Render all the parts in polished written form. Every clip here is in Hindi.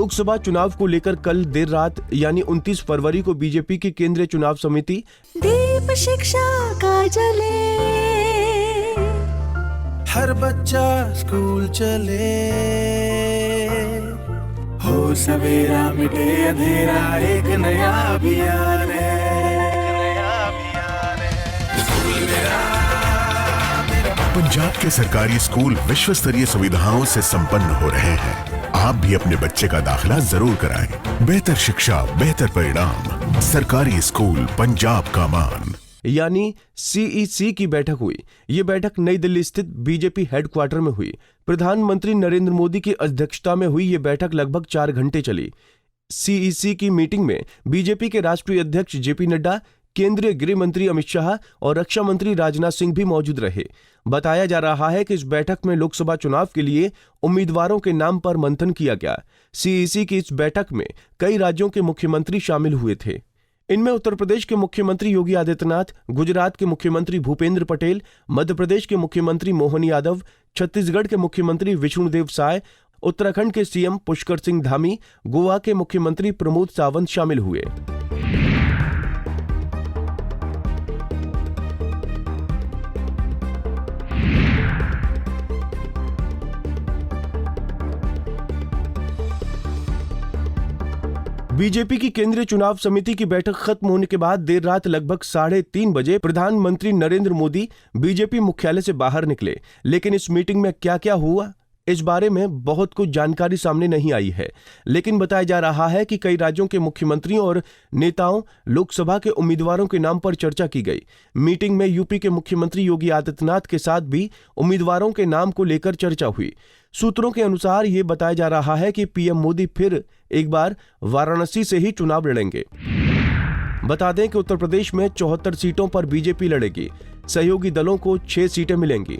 लोकसभा चुनाव को लेकर कल देर रात यानी 29 फरवरी को बीजेपी की केंद्रीय चुनाव समिति दीप शिक्षा का जले, हर बच्चा स्कूल चले, हो सवेरा मिटे अंधेरा, एक नया अभियान है। पंजाब के सरकारी स्कूल विश्व स्तरीय सुविधाओं से संपन्न हो रहे हैं। आप भी अपने बच्चे का दाखिला जरूर कराएं। बेहतर शिक्षा, बेहतर परिणाम, सरकारी स्कूल पंजाब का मान। यानी CEC की बैठक हुई। ये बैठक नई दिल्ली स्थित बीजेपी हेडक्वार्टर में हुई। प्रधानमंत्री नरेंद्र मोदी की अध्यक्षता में हुई ये बैठक लगभग 4 घंटे चली। CEC की मीटिंग में बीजेपी के राष्ट्रीय अध्यक्ष JP नड्डा, केंद्रीय गृह मंत्री अमित शाह और रक्षा मंत्री राजनाथ सिंह भी मौजूद रहे। बताया जा रहा है कि इस बैठक में लोकसभा चुनाव के लिए उम्मीदवारों के नाम पर मंथन किया गया। CEC की इस बैठक में कई राज्यों के मुख्यमंत्री शामिल हुए थे। इनमें उत्तर प्रदेश के मुख्यमंत्री योगी आदित्यनाथ, गुजरात के मुख्यमंत्री भूपेंद्र पटेल, मध्य प्रदेश के मुख्यमंत्री मोहन यादव, छत्तीसगढ़ के मुख्यमंत्री विष्णुदेव साय, उत्तराखंड के CM पुष्कर सिंह धामी, गोवा के मुख्यमंत्री प्रमोद सावंत शामिल हुए। बीजेपी की केंद्रीय चुनाव समिति की बैठक खत्म होने के बाद देर रात लगभग 3:30 बजे प्रधानमंत्री नरेंद्र मोदी बीजेपी मुख्यालय से बाहर निकले। लेकिन इस मीटिंग में क्या क्या हुआ, इस बारे में बहुत कुछ जानकारी सामने नहीं आई है। लेकिन बताया जा रहा है कि कई राज्यों के मुख्यमंत्रियों और नेताओं, लोकसभा के उम्मीदवारों के नाम पर चर्चा की गई। मीटिंग में यूपी के मुख्यमंत्री योगी आदित्यनाथ के साथ भी उम्मीदवारों के नाम को लेकर चर्चा हुई। सूत्रों के अनुसार ये बताया जा रहा है कि PM मोदी फिर एक बार वाराणसी से ही चुनाव लड़ेंगे। बता दें कि उत्तर प्रदेश में 74 सीटों पर बीजेपी लड़ेगी। सहयोगी दलों को 6 सीटें मिलेंगी।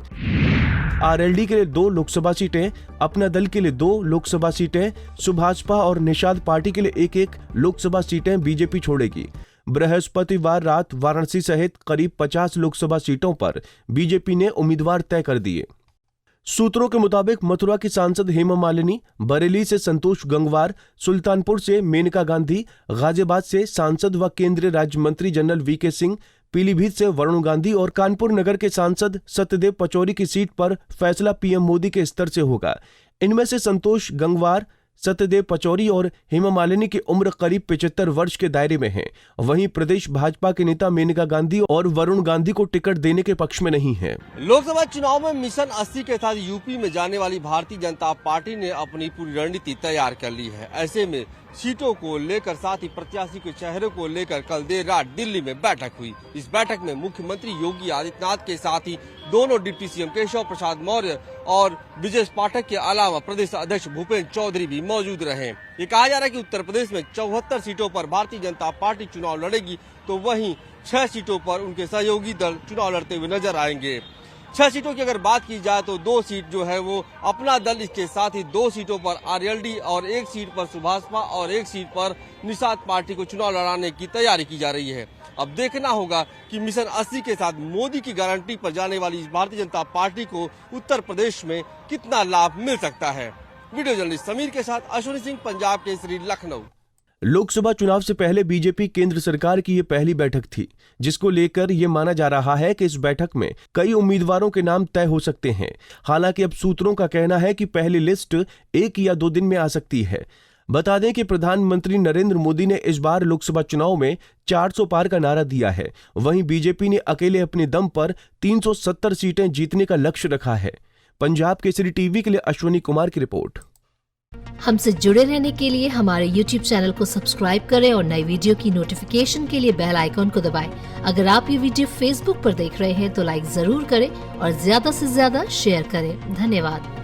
RLD के लिए 2 लोकसभा सीटें, अपना दल के लिए 2 लोकसभा सीटें, सुभाषपा और निषाद पार्टी के लिए 1-1 लोकसभा सीटें बीजेपी छोड़ेगी। बृहस्पतिवार रात वाराणसी सहित करीब 50 लोकसभा सीटों पर बीजेपी ने उम्मीदवार तय कर दिए। सूत्रों के मुताबिक मथुरा की सांसद हेमा मालिनी, बरेली से संतोष गंगवार, सुल्तानपुर से मेनका गांधी, गाजियाबाद से सांसद व केंद्रीय राज्य मंत्री जनरल VK सिंह, पीलीभीत से वरुण गांधी और कानपुर नगर के सांसद सत्यदेव पचौरी की सीट पर फैसला PM मोदी के स्तर से होगा। इनमें से संतोष गंगवार, सत्यदेव पचौरी और हेमा मालिनी की उम्र करीब 75 वर्ष के दायरे में है। वहीं प्रदेश भाजपा के नेता मेनका गांधी और वरुण गांधी को टिकट देने के पक्ष में नहीं है। लोकसभा चुनाव में मिशन 80 के साथ यूपी में जाने वाली भारतीय जनता पार्टी ने अपनी पूरी रणनीति तैयार कर ली है। ऐसे में सीटों को लेकर साथ ही प्रत्याशी के चेहरे को लेकर कल देर रात दिल्ली में बैठक हुई। इस बैठक में मुख्यमंत्री योगी आदित्यनाथ के साथ ही दोनों डिप्टी CM केशव प्रसाद मौर्य और ब्रजेश पाठक के अलावा प्रदेश अध्यक्ष भूपेंद्र चौधरी भी मौजूद रहे। ये कहा जा रहा है कि उत्तर प्रदेश में 74 सीटों पर भारतीय जनता पार्टी चुनाव लड़ेगी, तो वहीं 6 सीटों पर उनके सहयोगी दल चुनाव लड़ते हुए नजर आएंगे। 6 सीटों की अगर बात की जाए तो 2 सीट जो है वो अपना दल, इसके साथ ही 2 सीटों पर RLD और 1 सीट पर सुभाषपा और 1 सीट पर निषाद पार्टी को चुनाव लड़ाने की तैयारी की जा रही है। अब देखना होगा कि मिशन 80 के साथ मोदी की गारंटी पर जाने वाली भारतीय जनता पार्टी को उत्तर प्रदेश में कितना लाभ मिल सकता है। वीडियो जर्नलिस्ट समीर के साथ अश्विनी सिंह, पंजाब केसरी, लखनऊ। लोकसभा चुनाव से पहले बीजेपी केंद्र सरकार की ये पहली बैठक थी, जिसको लेकर ये माना जा रहा है कि इस बैठक में कई उम्मीदवारों के नाम तय हो सकते हैं। हालांकि अब सूत्रों का कहना है कि पहली लिस्ट 1 या 2 दिन में आ सकती है। बता दें कि प्रधानमंत्री नरेंद्र मोदी ने इस बार लोकसभा चुनाव में 400 पार का नारा दिया है। वहीं बीजेपी ने अकेले अपने दम पर 370 सीटें जीतने का लक्ष्य रखा है। पंजाब केसरी टीवी के लिए अश्विनी कुमार की रिपोर्ट। हमसे जुड़े रहने के लिए हमारे YouTube चैनल को सब्सक्राइब करें और नई वीडियो की नोटिफिकेशन के लिए बेल आइकॉन को दबाएं। अगर आप ये वीडियो Facebook पर देख रहे हैं तो लाइक जरूर करें और ज्यादा से ज्यादा शेयर करें। धन्यवाद।